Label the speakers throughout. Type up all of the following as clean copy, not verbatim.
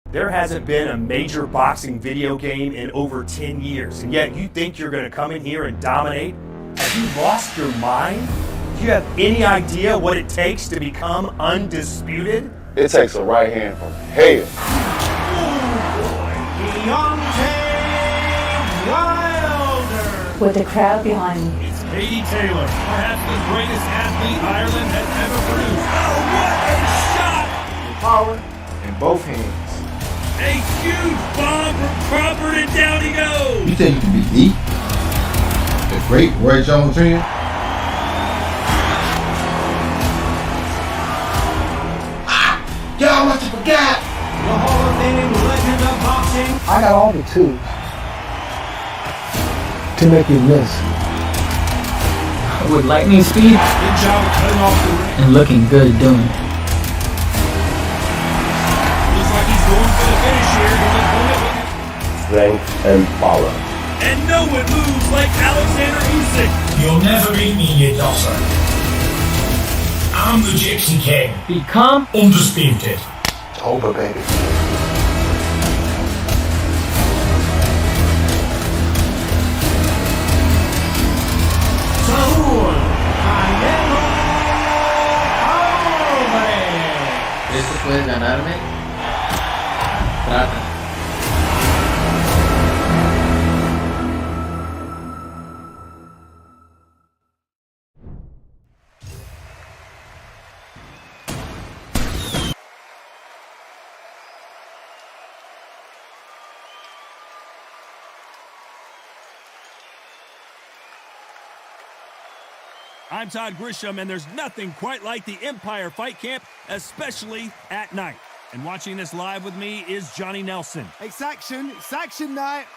Speaker 1: There hasn't been a major boxing video game in over 10 years, and yet you think you're going to come in here and dominate? Have you lost your mind? Do you have any idea what it takes to become undisputed?
Speaker 2: It takes a right hand from hell.
Speaker 3: Deontay Wilder.
Speaker 4: With the crowd behind me.
Speaker 3: It's Katie Taylor, perhaps the greatest athlete Ireland has ever produced. Oh, what a shot!
Speaker 2: With power in both hands.
Speaker 3: A huge bomb from Crawford, and down he goes.
Speaker 5: You think you can be beat? The great Roy Jones Jr.? Y'all must have forgot.
Speaker 3: The Hall of Fame legend of boxing.
Speaker 6: I got all the tools to make you miss.
Speaker 7: With lightning speed
Speaker 3: Good job cutting off the ring.
Speaker 7: and looking good doing it.
Speaker 3: Looks like he's going for the finish here. He's just going with it.
Speaker 2: Strength and power.
Speaker 3: And no one moves like Alexander Usyk.
Speaker 8: You'll never beat me, you dosser. I'm the Gypsy King.
Speaker 7: Become
Speaker 8: Undisputed.
Speaker 2: It's over, baby.
Speaker 3: Saúl Canelo Álvarez.
Speaker 7: ¿Esto puedes ganarme? Trata.
Speaker 3: I'm Todd Grisham, and there's nothing quite like the Empire Fight Camp, especially at night. And watching this live with me is Johnny Nelson.
Speaker 9: It's action night.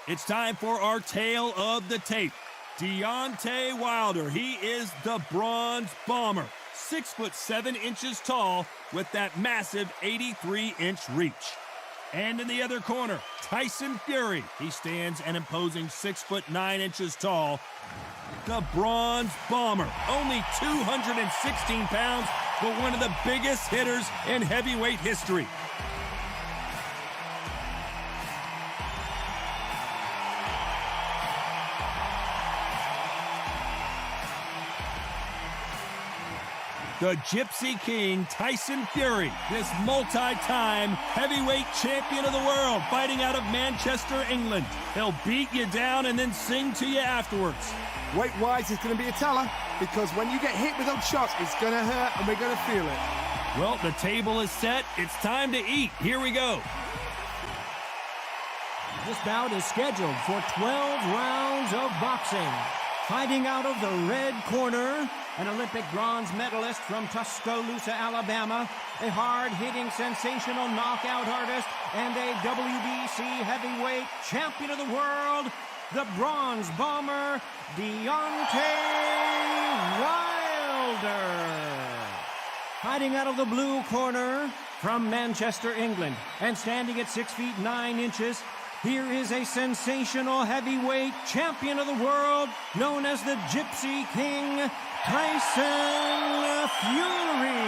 Speaker 3: It's time for our tale of the tape. Deontay Wilder, he is the Bronze Bomber. 6'7" tall with that massive 83-inch reach. And in the other corner, Tyson Fury. He stands an imposing 6'9" tall. The Bronze Bomber, only 216 pounds, but one of the biggest hitters in heavyweight history. The Gypsy King, Tyson Fury, this multi-time heavyweight champion of the world, fighting out of Manchester, England. He'll beat you down and then sing to you afterwards.
Speaker 9: Weight-wise, it's going to be a teller, because when you get hit with those shots, it's going to hurt, and we're going to feel it.
Speaker 3: Well, the table is set. It's time to eat. Here we go.
Speaker 10: This bout is scheduled for 12 rounds of boxing. Fighting out of the red corner, an Olympic bronze medalist from Tuscaloosa, Alabama, a hard-hitting, sensational knockout artist, and a WBC heavyweight champion of the world, the Bronze Bomber, Deontay Wilder. Fighting out of the blue corner from Manchester, England, and standing at 6'9", here is a sensational heavyweight champion of the world, known as the Gypsy King, Tyson Fury.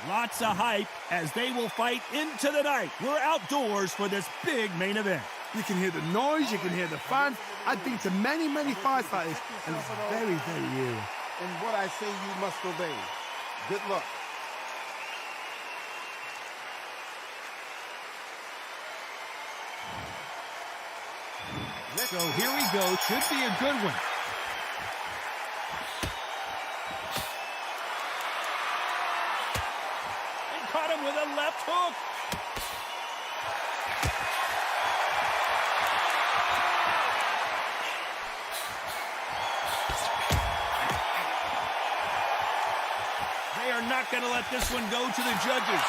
Speaker 3: Lots of hype as they will fight into the night. We're outdoors for this big main event.
Speaker 9: You can hear the noise, you can hear the fans. I've been to many, many fights like this, and it's very, very eerie.
Speaker 2: And what I say you must obey. Good luck.
Speaker 3: So here we go. Should be a good one. And caught him with a left hook. They are not going to let this one go to the judges.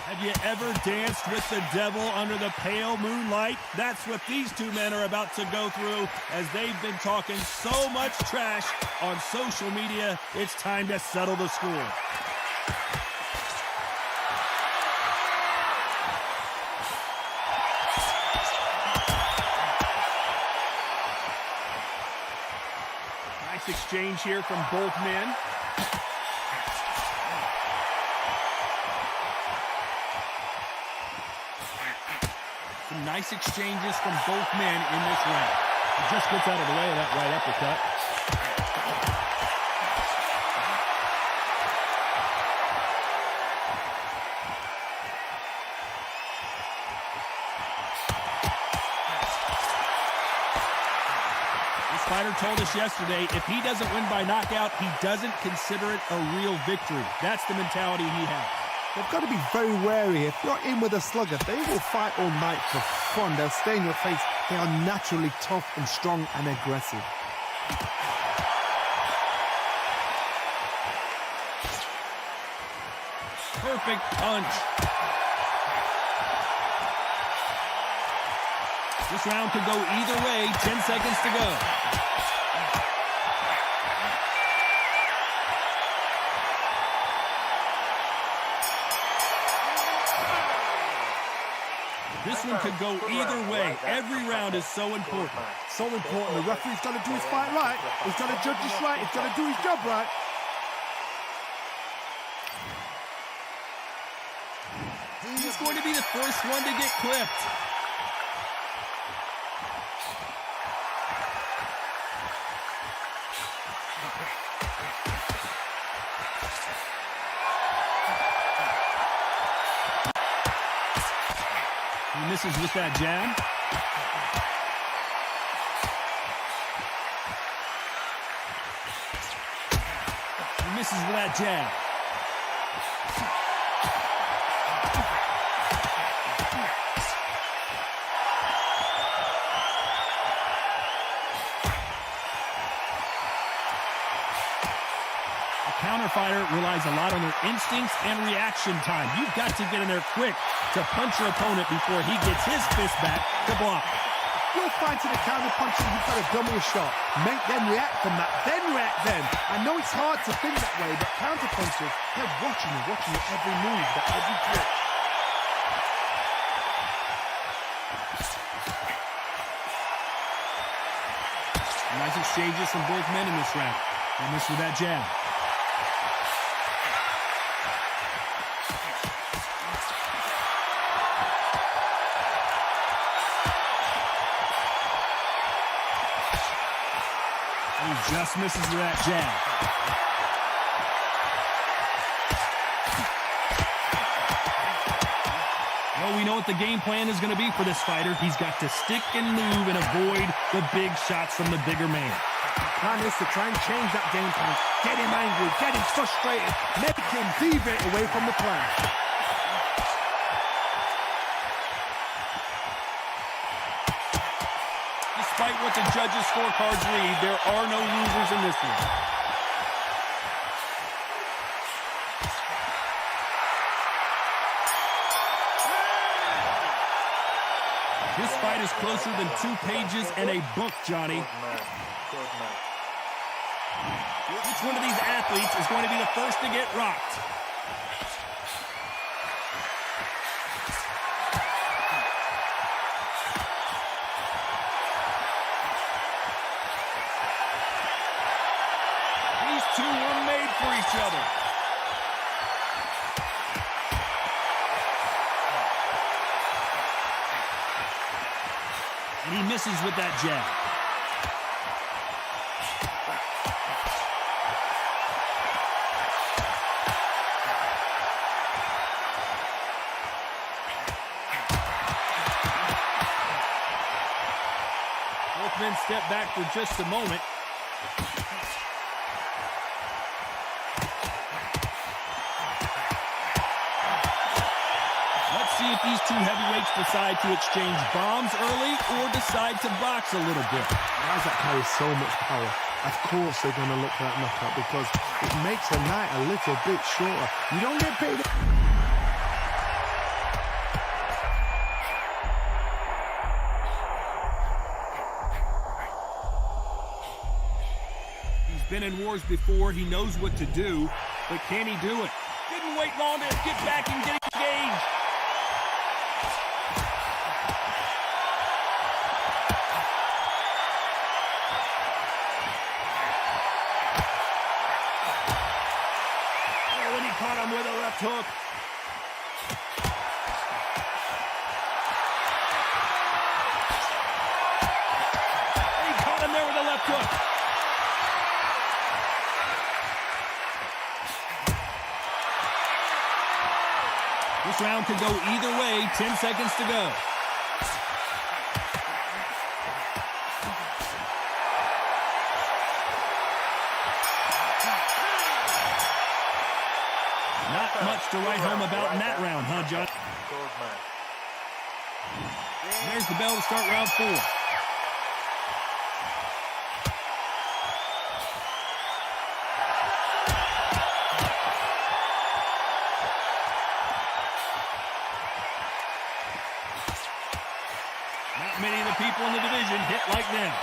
Speaker 3: Have you ever danced with the devil under the pale moonlight? That's what these two men are about to go through as they've been talking so much trash on social media. It's time to settle the score. Nice exchange here from both men. Some nice exchanges from both men in this round.
Speaker 4: He just gets out of the way of that right uppercut.
Speaker 3: This fighter told us yesterday, if he doesn't win by knockout, he doesn't consider it a real victory. That's the mentality he has.
Speaker 9: They've got to be very wary. If you're in with a slugger, they will fight all night for fun. They'll stay in your face. They are naturally tough and strong and aggressive.
Speaker 3: Perfect punch. This round could go either way. 10 seconds to go. This one could go either way. Every round is so important.
Speaker 9: So important. The referee's got to do his fight right. He's got to judge this right. He's got to do his job right.
Speaker 3: He's going to be the first one to get clipped. He misses with that jab. He misses with that jab. Counter fighter relies a lot on their instincts and reaction time. You've got to get in there quick to punch your opponent before he gets his fist back to block.
Speaker 9: You're fighting a counter puncher, you've got to dummy a shot. Make them react from that, then react then. I know it's hard to think that way, but counter punchers, they're watching you every move, every twitch.
Speaker 3: Nice exchanges from both men in this round. And this with that jab. He just misses with that jab. Well, we know what the game plan is going to be for this fighter. He's got to stick and move and avoid the big shots from the bigger man.
Speaker 9: Plan is to try and change that game plan. Get him angry, get him frustrated, make him deviate away from the plan.
Speaker 3: Despite what the judges' scorecards read, there are no losers in this one. This fight is closer than 2 pages and a book, Johnny. Which one of these athletes is going to be the first to get rocked? These two were made for each other. And he misses with that jab. Both men step back for just a moment. Let's see if these two heavyweights decide to exchange bombs early or decide to box a little bit.
Speaker 9: Guys that carry so much power, of course they're going to look for that knockout because it makes the night a little bit shorter. You don't get paid.
Speaker 3: He's been in wars before. He knows what to do, but can he do it? Didn't wait long to get back and get engaged. left hook. He caught him there with a left hook. This round could go either way. 10 seconds to go. Not much to write home about in that round, huh, John? There's the bell to start round 4. Not many of the people in the division hit like them.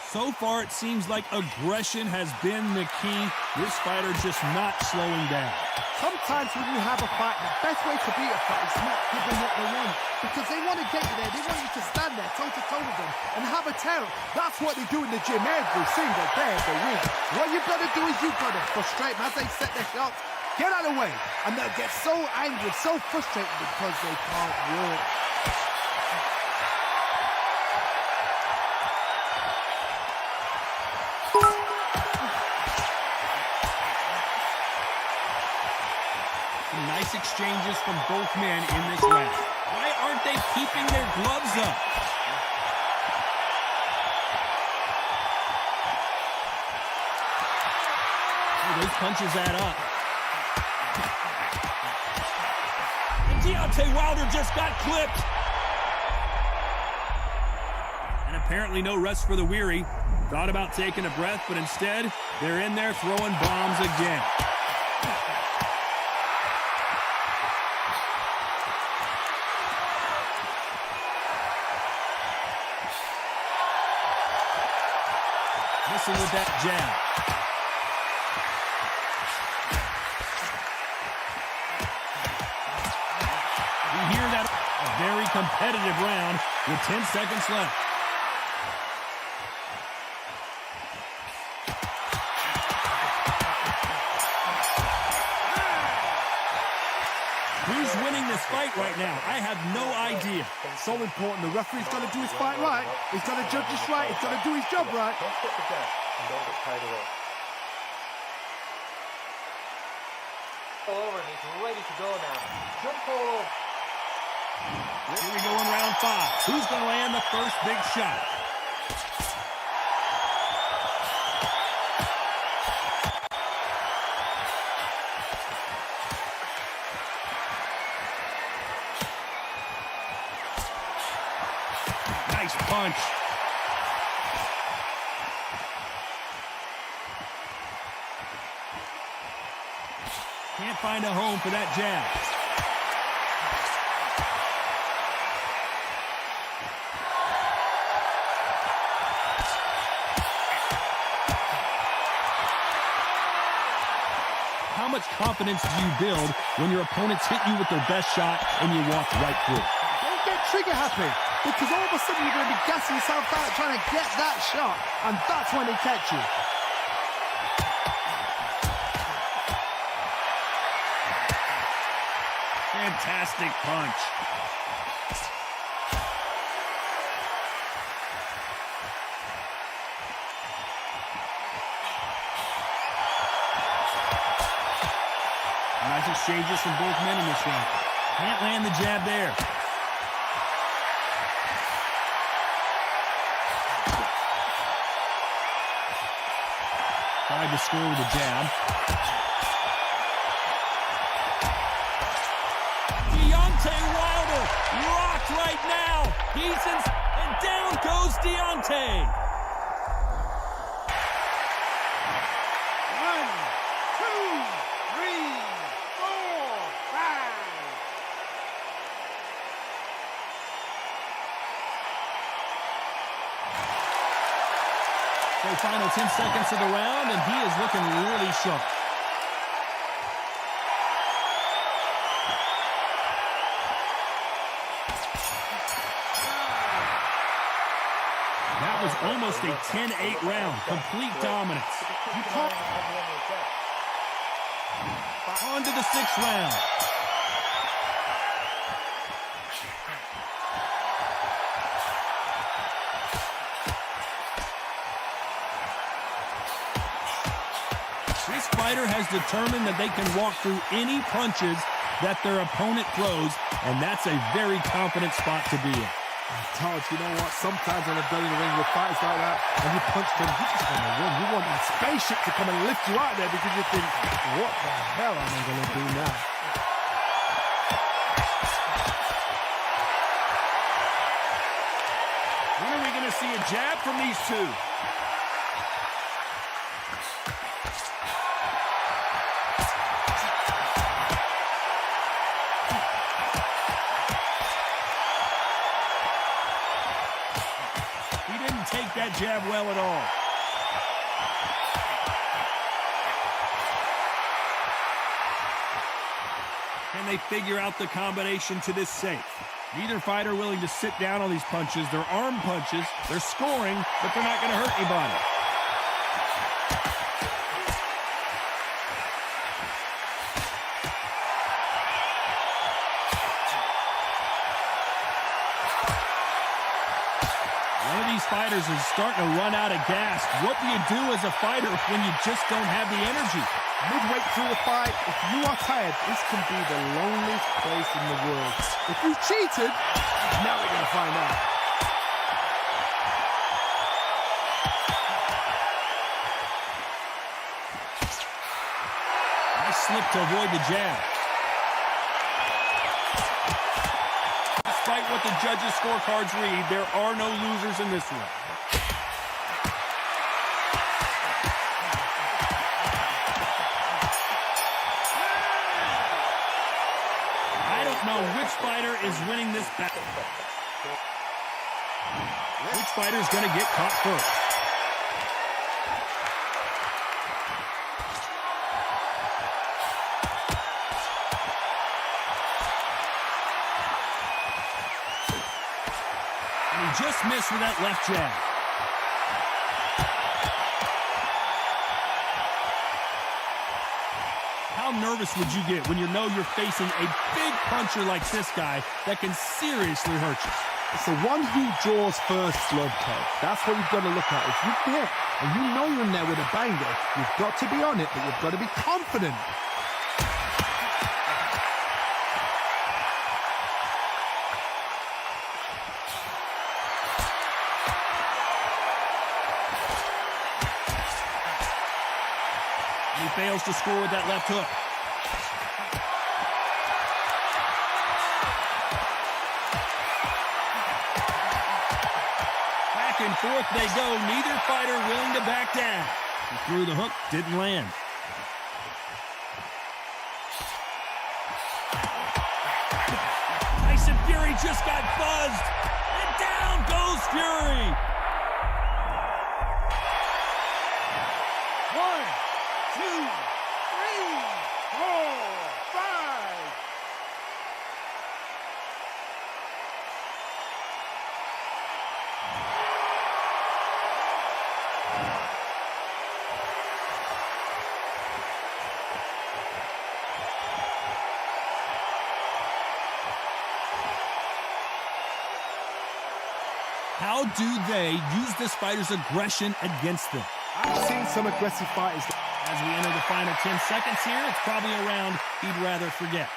Speaker 3: So far, it seems like aggression has been the key. This fighter just not slowing down.
Speaker 9: Sometimes when you have a fight, the best way to beat a fight is not giving what they want. Because they want to get you there. They want you to stand there toe-to-toe with them and have a tell. That's what they do in the gym every single day of the week. What you've got to do is you've got to frustrate them as they set their shots. Get out of the way. And they'll get so angry, so frustrated because they can't walk.
Speaker 3: Nice exchanges from both men in this round. Why aren't they keeping their gloves up? Oh, those punches add up. And Deontay Wilder just got clipped. And apparently no rest for the weary. Thought about taking a breath, but instead, they're in there throwing bombs again. Missing with that jab. We hear that a very competitive round with 10 seconds left. Who's winning this fight right now? I have no idea.
Speaker 9: So important. The referee's got to do his fight right. He's got to judge this right. He's got to do his job right.
Speaker 11: Don't skip the jab and don't get tied away. All over, and he's ready to go now. Jump all.
Speaker 3: Here we go in round 5. Who's going to land the first big shot? Nice punch. Can't find a home for that jab. How much confidence do you build when your opponents hit you with their best shot and you walk right through?
Speaker 9: Don't get trigger happy, because all of a sudden you're going to be gassing yourself out trying to get that shot, and that's when they catch you.
Speaker 3: Fantastic punch. Nice exchanges from both men in this round. Can't land the jab there. Tried to score with a jab. Deontay Wilder rocked right now. He's in, and down goes Deontay.
Speaker 9: 1, 2, 3, 4, 5.
Speaker 3: So final 10 seconds of the round, and he is looking really sharp. That was Almost a 10-8 round. Complete dominance. On to the 6th round. This fighter has determined that they can walk through any punches that their opponent throws, and that's a very confident spot to be in.
Speaker 9: Todd, you know what? Sometimes when I've done in the ring with fighters like that, and you punch them, you just want to run. You want that spaceship to come and lift you out there because you think, what the hell am I going to do now?
Speaker 3: When are we going to see a jab from these two? Take that jab well at all. Can they figure out the combination to this safe? Neither fighter willing to sit down on these punches. They're arm punches. They're scoring, but they're not going to hurt anybody. Fighters is starting to run out of gas. What do you do as a fighter when you just don't have the energy?
Speaker 9: Midway through the fight, if you are tired, this can be the loneliest place in the world. If you cheated, now we're going to find out.
Speaker 3: Nice slip to avoid the jab. Despite what the judges' scorecards read, there are no losers in this one. I don't know which fighter is winning this battle. Which fighter is going to get caught first? Just missed with that left jab. How nervous would you get when you know you're facing a big puncher like this guy that can seriously hurt you?
Speaker 9: It's the one who draws first slug tag. That's what you've got to look at. If you hit and you know you're in there with a banger, you've got to be on it, but you've got to be confident.
Speaker 3: He fails to score with that left hook. Back and forth they go. Neither fighter willing to back down. He threw the hook, didn't land. Tyson Fury just got buzzed. And down goes Fury.
Speaker 9: 1, 2, 3, 4, 5.
Speaker 3: How do they use this fighter's aggression against them?
Speaker 9: I've seen some aggressive fighters.
Speaker 3: As we enter the final 10 seconds here, it's probably a round he'd rather forget.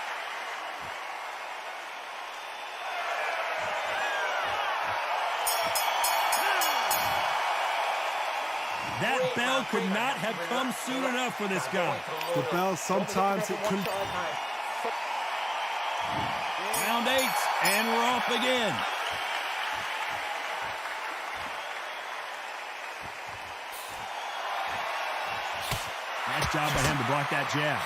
Speaker 3: That bell could not have come soon enough for this guy.
Speaker 9: The bell, sometimes it couldn't.
Speaker 3: Round 8, and we're off again. Nice job by him to block that jab.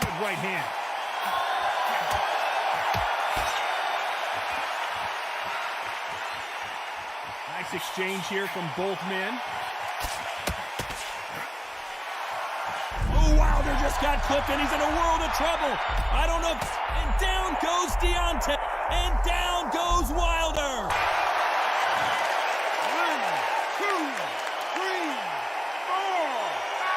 Speaker 3: Good right hand. Nice Nice exchange here from both men. Oh, Wilder just got clipped, and he's in a world of trouble. I don't know. And down goes Deontay. And down goes Wilder.
Speaker 9: 1, 2, 3, 4, 5.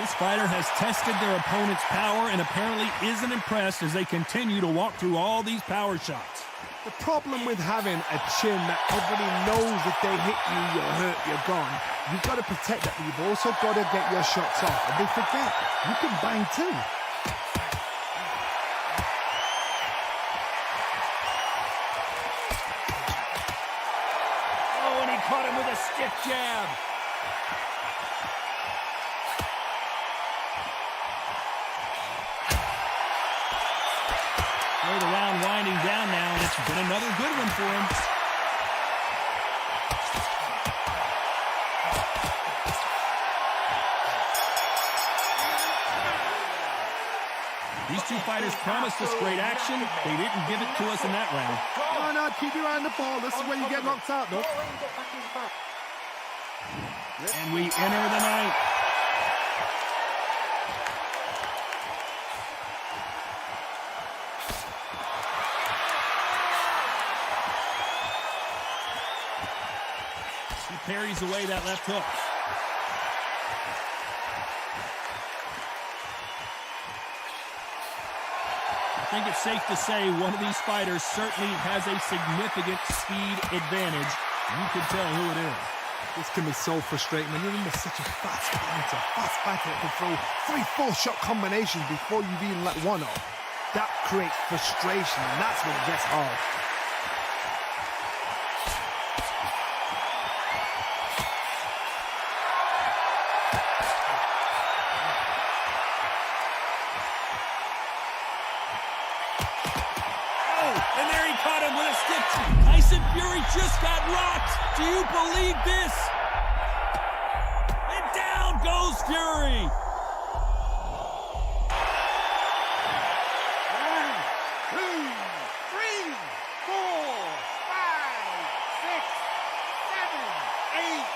Speaker 3: This fighter has tested their opponent's power and apparently isn't impressed as they continue to walk through all these power shots.
Speaker 9: The problem with having a chin that everybody knows if they hit you, you're hurt, you're gone. You've got to protect that, but you've also got to get your shots off. And they forget, you can bang too.
Speaker 3: Oh, and he caught him with a stiff jab. The round winding down now, and it's been another good one for him. These two fighters promised us great action. They didn't give it to us in that round.
Speaker 9: No, keep your eye on the ball. This is where you get knocked out, though.
Speaker 3: And we enter the night. Parries away that left hook. I think it's safe to say one of these fighters certainly has a significant speed advantage. You can tell who it is.
Speaker 9: This can be so frustrating when you're in such a fast fighter that can throw 3-4 shot combinations before you've even let one off. That creates frustration, and that's when it gets hard.
Speaker 3: And there he caught him with a stiff. Tyson Fury just got rocked. Do you believe this? And down goes Fury.
Speaker 9: 1, 2, 3, 4, 5, 6, 7, 8.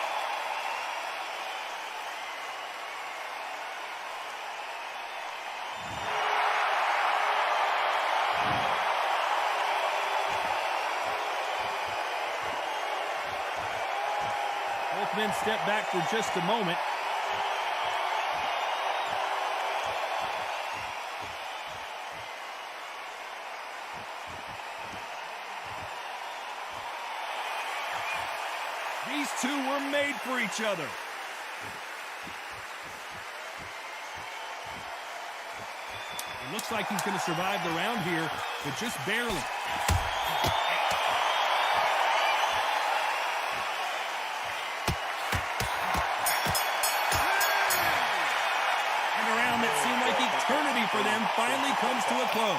Speaker 3: Both men step back for just a moment. These two were made for each other. It looks like he's going to survive the round here, but just barely. Eternity for them finally comes to a close.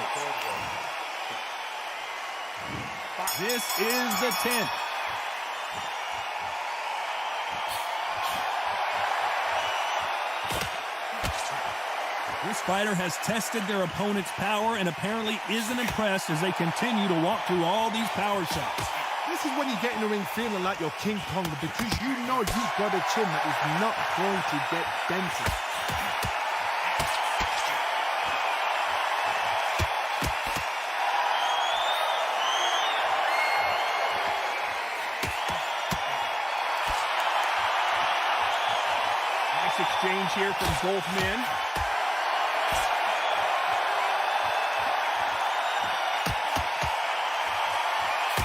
Speaker 3: This is the 10th. This fighter has tested their opponent's power and apparently isn't impressed as they continue to walk through all these power shots.
Speaker 9: This is when you get in the ring feeling like you're King Kong, because you know you've got a chin that is not going to get dented.
Speaker 3: Exchange here from both men.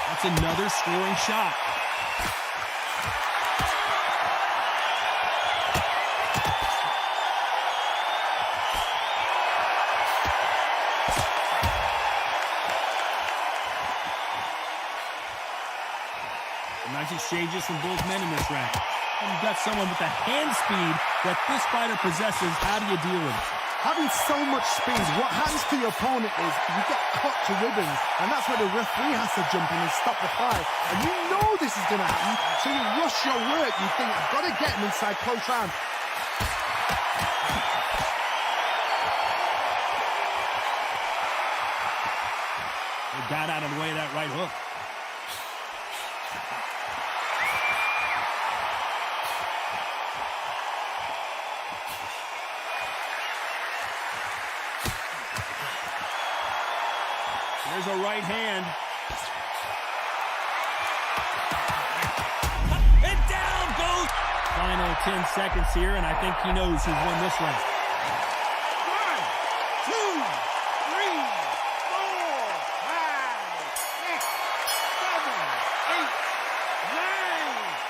Speaker 3: That's another scoring shot. Nice exchanges from both men in this round. You've got someone with the hand speed that this fighter possesses. How do you deal with it?
Speaker 9: Having so much speed, what happens to your opponent is you get cut to ribbons, and that's where the referee has to jump in and stop the fight. And you know this is going to happen, so you rush your work. You think, I've got to get him inside close round.
Speaker 3: They got out of the way of that right hook. There's a right hand. And down goes. Final 10 seconds here, and I think he knows who's won this round.
Speaker 9: 1, 2, 3, 4, 5, 6, 7, 8, 9.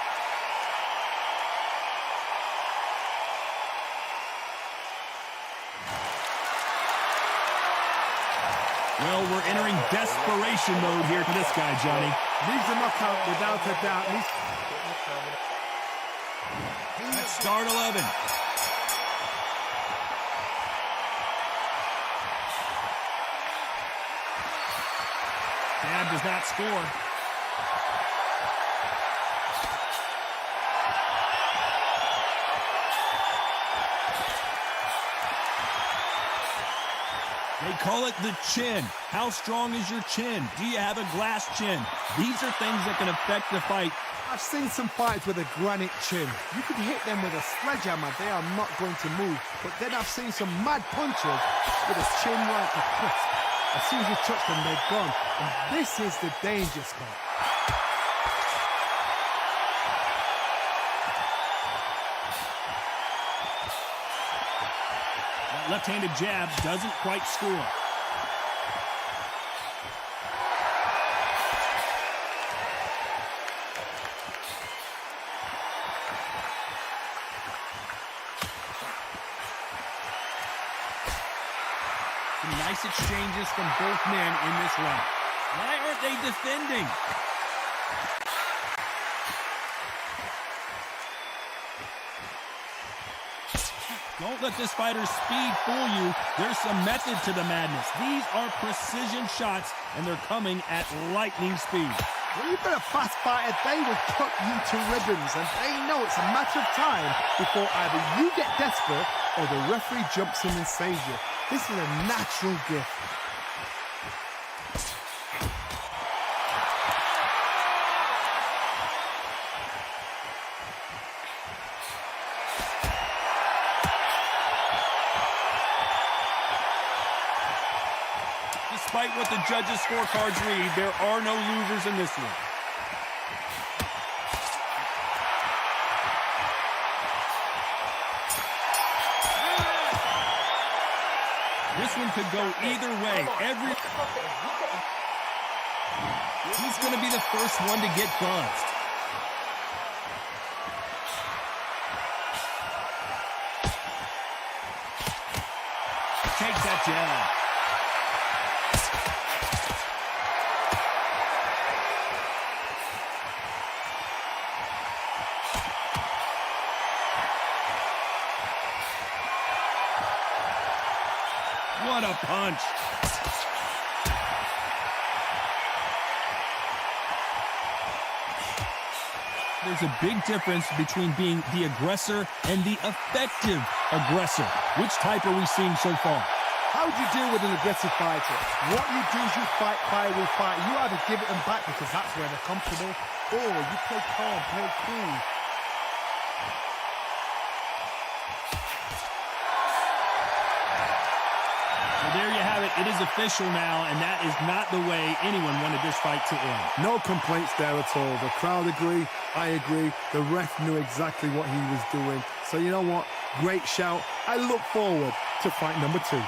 Speaker 3: Well, we're entering desperation mode here for this guy, Johnny.
Speaker 9: Needs a knockout without a doubt.
Speaker 3: Let's start 11. Jab does not score. They call it the chin. How strong is your chin? Do you have a glass chin? These are things that can affect the fight.
Speaker 9: I've seen some fighters with a granite chin. You could hit them with a sledgehammer, they are not going to move. But then I've seen some mad punchers with a chin like a crisp. As soon as you touch them, they're gone. And this is the danger spot.
Speaker 3: That left-handed jab doesn't quite score. Some nice exchanges from both men in this round. Why aren't they defending? Don't let this fighter's speed fool you. There's some method to the madness. These are precision shots, and they're coming at lightning speed.
Speaker 9: When you've got a fast fighter, they will cut you to ribbons, and they know it's a matter of time before either you get desperate or the referee jumps in and saves you. This is a natural gift.
Speaker 3: Despite what the judges' scorecards read, there are no losers in this one. This one could go either way. Who's going to be the first one to get buzzed? Takes that jab. What a punch. There's a big difference between being the aggressor and the effective aggressor. Which type are we seeing so far?
Speaker 9: How do you deal with an aggressive fighter? What you do is you fight fire with fire. You either give it them back because that's where they're comfortable, or you play calm, play cool.
Speaker 3: There you have it. It is official now, and that is not the way anyone wanted this fight to end.
Speaker 9: No complaints there at all. The crowd agree. I agree. The ref knew exactly what he was doing. So you know what? Great shout. I look forward to fight number 2.